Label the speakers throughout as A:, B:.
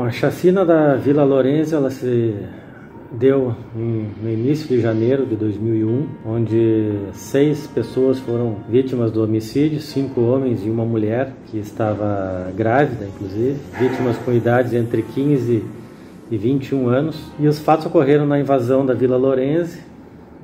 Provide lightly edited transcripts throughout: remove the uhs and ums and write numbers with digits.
A: A chacina da Vila Lourenço, ela se deu no início de janeiro de 2001, onde 6 pessoas foram vítimas do homicídio, 5 homens e uma mulher que estava grávida, inclusive, vítimas com idades entre 15 e 21 anos. E os fatos ocorreram na invasão da Vila Lourenço,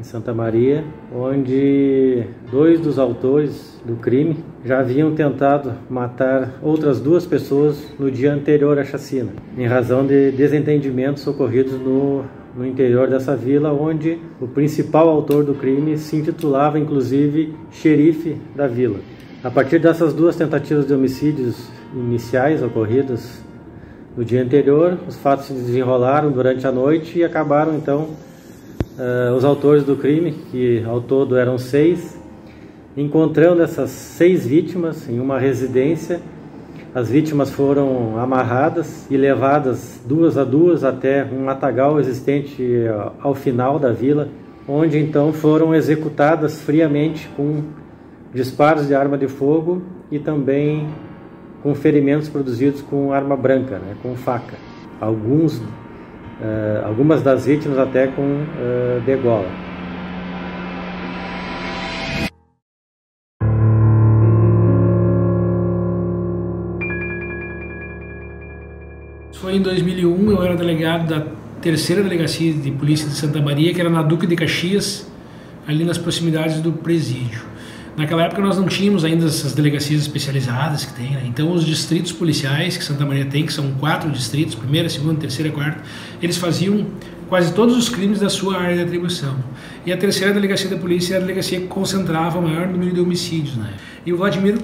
A: em Santa Maria, onde 2 dos autores do crime já haviam tentado matar outras 2 pessoas no dia anterior à chacina, em razão de desentendimentos ocorridos no interior dessa vila, onde o principal autor do crime se intitulava, inclusive, xerife da vila. A partir dessas 2 tentativas de homicídios iniciais ocorridas no dia anterior, os fatos se desenrolaram durante a noite e acabaram, então, os autores do crime, que ao todo eram 6, encontrando essas 6 vítimas em uma residência. As vítimas foram amarradas e levadas 2 a 2 até um matagal existente ao final da vila, onde então foram executadas friamente com disparos de arma de fogo e também com ferimentos produzidos com arma branca, com faca. Algumas das vítimas até com degola.
B: Foi em 2001, eu era delegado da 3ª Delegacia de Polícia de Santa Maria, que era na Duque de Caxias, ali nas proximidades do presídio. Naquela época nós não tínhamos ainda essas delegacias especializadas que tem, né? Então os distritos policiais que Santa Maria tem, que são 4 distritos, 1ª, 2ª, 3ª, 4ª, eles faziam quase todos os crimes da sua área de atribuição. E a 3ª Delegacia da Polícia era a delegacia que concentrava o maior número de homicídios, né? E o Vladimir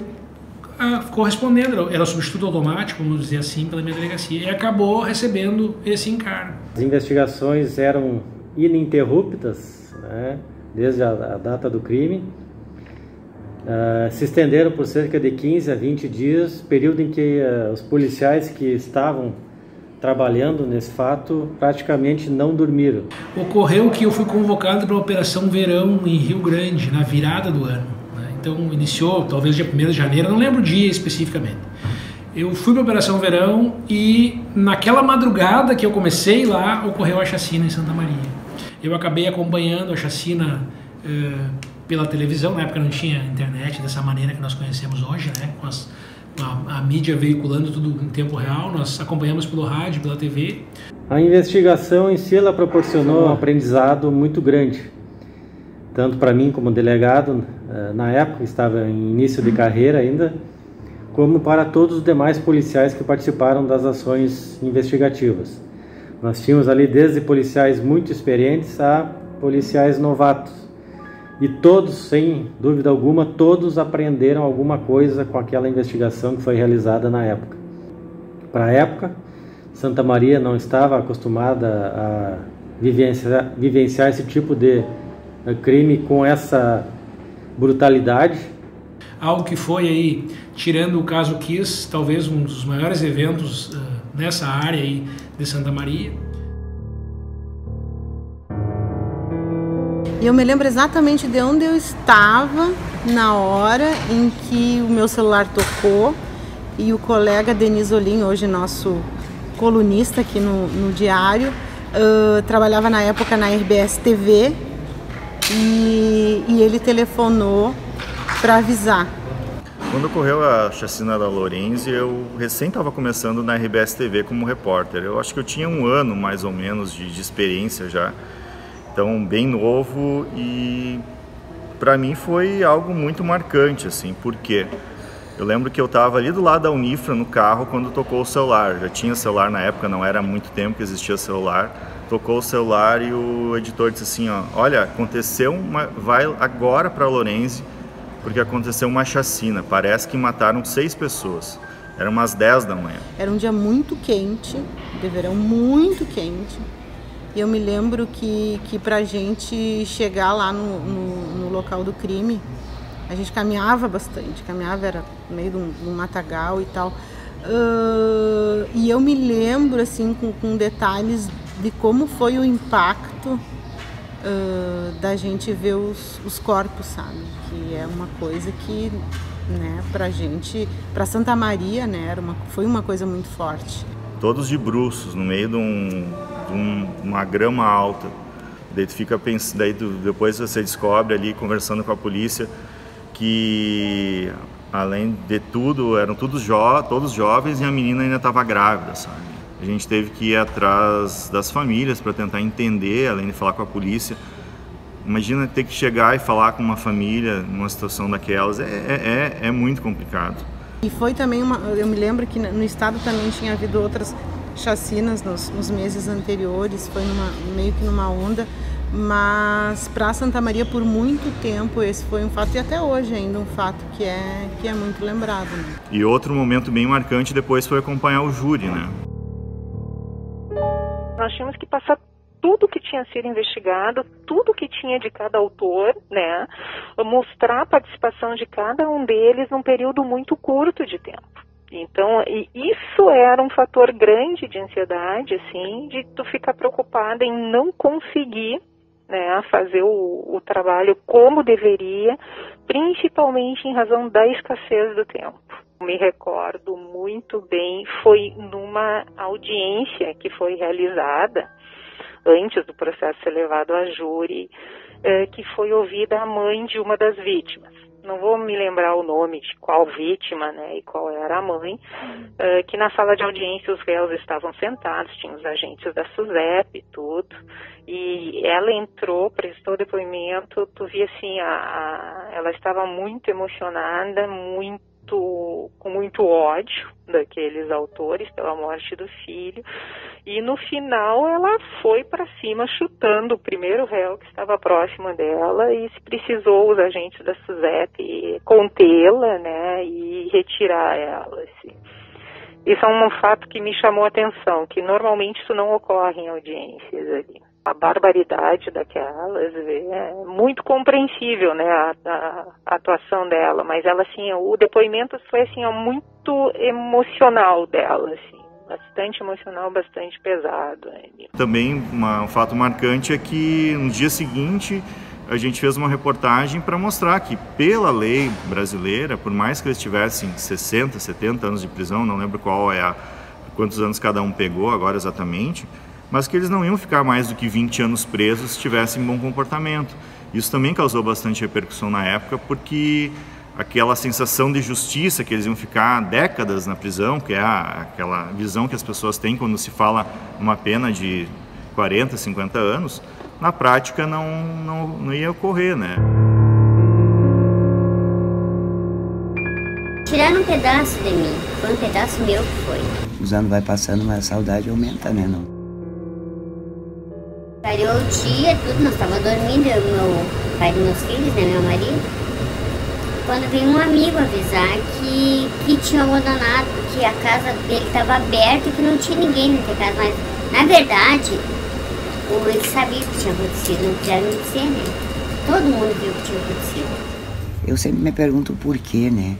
B: correspondendo, era o substituto automático, vamos dizer assim, pela minha delegacia, e acabou recebendo esse encargo.
A: As investigações eram ininterruptas, desde a data do crime, se estenderam por cerca de 15 a 20 dias, período em que os policiais que estavam trabalhando nesse fato praticamente não dormiram.
B: Ocorreu que eu fui convocado para a Operação Verão em Rio Grande, na virada do ano. Então iniciou talvez dia 1º de janeiro, não lembro o dia especificamente. Eu fui para a Operação Verão e naquela madrugada que eu comecei lá, ocorreu a chacina em Santa Maria. Eu acabei acompanhando a chacina pela televisão, na época não tinha internet dessa maneira que nós conhecemos hoje, com a mídia veiculando tudo em tempo real, nós acompanhamos pelo rádio, pela TV.
A: A investigação em si ela proporcionou um aprendizado muito grande, tanto para mim como delegado, na época estava em início de carreira ainda, como para todos os demais policiais que participaram das ações investigativas. Nós tínhamos ali desde policiais muito experientes a policiais novatos, e todos, sem dúvida alguma, todos aprenderam alguma coisa com aquela investigação que foi realizada na época. Para a época, Santa Maria não estava acostumada a vivenciar esse tipo de crime com essa brutalidade.
B: Algo que foi aí, tirando o caso Kiss, talvez um dos maiores eventos nessa área aí de Santa Maria.
C: E eu me lembro exatamente de onde eu estava na hora em que o meu celular tocou e o colega Denis Olim, hoje nosso colunista aqui no diário, trabalhava na época na RBS TV e ele telefonou para avisar.
D: Quando ocorreu a chacina da Lourenço, eu recém estava começando na RBS TV como repórter. Eu acho que eu tinha 1 ano mais ou menos de experiência já. Então, bem novo, e para mim foi algo muito marcante, assim, porque eu lembro que eu estava ali do lado da Unifra no carro quando tocou o celular. Já tinha celular na época, não era muito tempo que existia celular. Tocou o celular e o editor disse assim, olha, aconteceu vai agora para Lourenço, porque aconteceu uma chacina, parece que mataram 6 pessoas. Eram umas 10 da manhã.
C: Era um dia muito quente, de verão muito quente. E eu me lembro que pra gente chegar lá no local do crime, a gente caminhava bastante, era no meio de um matagal e tal. E eu me lembro, assim, com detalhes de como foi o impacto da gente ver os corpos, sabe? Que é uma coisa que, né, pra gente, pra Santa Maria, né, foi uma coisa muito forte.
D: todos de bruços, no meio de uma grama alta. Daí tu fica pensando, depois você descobre ali, conversando com a polícia, que além de tudo, eram todos jovens e a menina ainda estava grávida, sabe? A gente teve que ir atrás das famílias para tentar entender, além de falar com a polícia. Imagina ter que chegar e falar com uma família numa situação daquelas, é muito complicado.
C: E foi também eu me lembro que no estado também tinha havido outras chacinas nos meses anteriores, foi meio que numa onda, mas para Santa Maria por muito tempo esse foi um fato, e até hoje ainda um fato que é muito lembrado, né?
D: E outro momento bem marcante depois foi acompanhar o júri, né?
E: Nós tínhamos que passar tudo que tinha sido investigado, tudo que tinha de cada autor, né? Mostrar a participação de cada um deles num período muito curto de tempo. Então, isso era um fator grande de ansiedade, assim, de tu ficar preocupada em não conseguir, né, fazer o trabalho como deveria, principalmente em razão da escassez do tempo. Me recordo muito bem, foi numa audiência que foi realizada antes do processo ser levado a júri, que foi ouvida a mãe de uma das vítimas. Não vou me lembrar o nome de qual vítima, né, e qual era a mãe, que na sala de audiência os réus estavam sentados, tinha os agentes da SUSEP e tudo, e ela entrou, prestou depoimento, tu via assim, ela estava muito emocionada, com muito ódio daqueles autores pela morte do filho, e no final ela foi para cima chutando o primeiro réu que estava próximo dela, e se precisou os agentes da SUSEP contê-la, né, e retirar ela, assim. Isso é um fato que me chamou a atenção, que normalmente isso não ocorre em audiências ali. A barbaridade daquelas, é muito compreensível, né, a atuação dela, mas ela, assim, o depoimento foi, assim, muito emocional dela, assim, bastante emocional, bastante pesado.
D: Também um fato marcante é que no dia seguinte a gente fez uma reportagem para mostrar que pela lei brasileira, por mais que eles tivessem 60, 70 anos de prisão, não lembro quantos anos cada um pegou agora exatamente, mas que eles não iam ficar mais do que 20 anos presos se tivessem bom comportamento. Isso também causou bastante repercussão na época, porque aquela sensação de justiça que eles iam ficar décadas na prisão, que é aquela visão que as pessoas têm quando se fala uma pena de 40, 50 anos, na prática não ia ocorrer, né?
F: Tiraram um pedaço de mim, foi um pedaço meu que foi.
G: Os anos vai passando, mas a saudade aumenta, né? Não?
F: Clareou o dia, tudo, nós estávamos dormindo, eu, meu pai e meus filhos, né, meu marido. Quando veio um amigo avisar que tinha abandonado, que a casa dele estava aberta e que não tinha ninguém na casa, mas na verdade, ele sabia o que tinha acontecido, não quiseram me dizer, né? Todo mundo viu o que tinha acontecido.
G: Eu sempre me pergunto o porquê, né?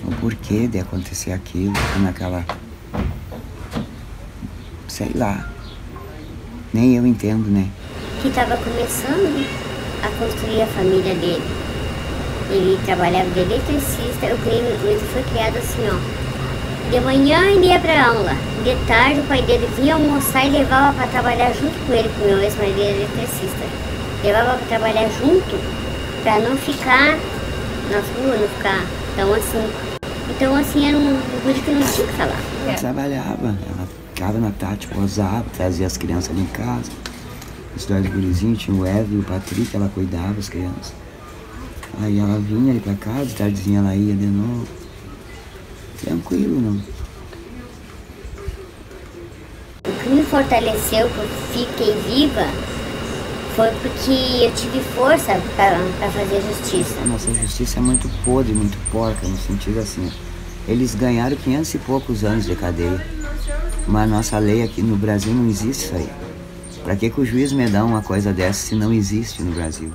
G: O porquê de acontecer aquilo, naquela... sei lá. Nem eu entendo, né?
F: Que estava começando a construir a família dele. Ele trabalhava de eletricista, ele foi criado assim, ó. De manhã ele ia pra aula, de tarde o pai dele vinha almoçar e levava para trabalhar junto com ele, com o meu ex-marido eletricista. Levava para trabalhar junto, para não ficar nas ruas, não ficar tão assim. Então assim, era um coisa que não tinha que falar.
G: Ela trabalhava, ela ficava na tarde, posava, trazia as crianças ali em casa. Os dois gurizinhos, tinha o Evo e o Patrick, ela cuidava das crianças. Aí ela vinha ali pra casa, tardezinha ela ia de novo. Tranquilo, não.
F: O que me fortaleceu, que eu fiquei viva, foi porque eu tive força para fazer justiça.
G: A nossa justiça é muito podre, muito porca, no sentido assim. Eles ganharam 500 e poucos anos de cadeia. Mas a nossa lei aqui no Brasil não existe isso aí. Pra que o juiz me dá uma coisa dessa se não existe no Brasil?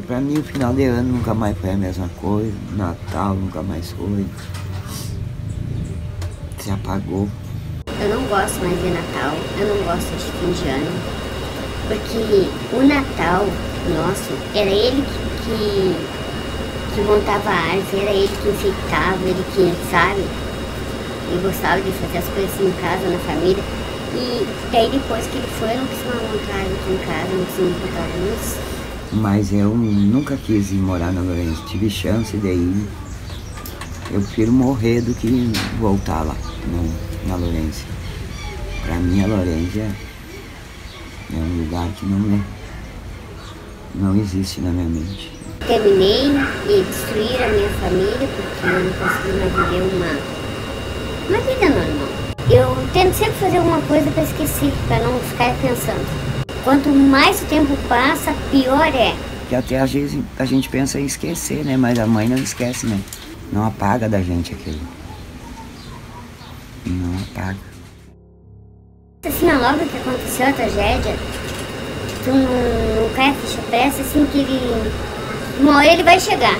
G: Pra mim o final de ano nunca mais foi a mesma coisa, Natal nunca mais foi. Se apagou.
F: Eu não gosto mais de Natal, eu não gosto de fim de ano. Porque o Natal nosso, era ele que montava árvore, era ele que enfeitava, ele que, sabe? Ele gostava de fazer as coisas assim em casa, na família. E daí depois que ele foi, eu não quis mais montar aqui em casa, não quis mais botar luz.
G: Mas eu nunca quis ir morar na Lourenço. Tive chance de ir. Eu prefiro morrer do que voltar lá, na Lourenço. Pra mim, a Lourenço é um lugar que não existe na minha mente.
F: Terminei e destruir a minha família, porque eu não consegui mais viver uma vida normal. Eu tento sempre fazer alguma coisa para esquecer, para não ficar pensando. Quanto mais o tempo passa, pior é.
G: Que até às vezes a gente pensa em esquecer, né? Mas a mãe não esquece, né? Não apaga da gente aquilo. Não apaga.
F: Assim, logo que aconteceu a tragédia, tu não cai a ficha, parece assim que uma hora ele vai chegar.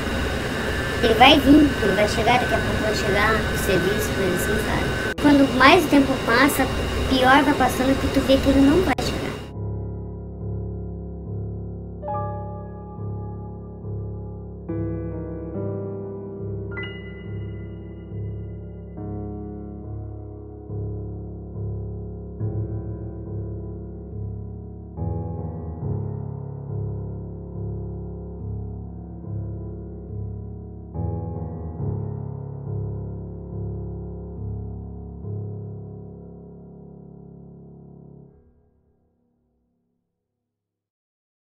F: Ele vai vir, ele vai chegar, daqui a pouco vai chegar no serviço, coisa assim, sabe? Quando mais o tempo passa, pior vai passando, que tu vê que ele não vai chegar.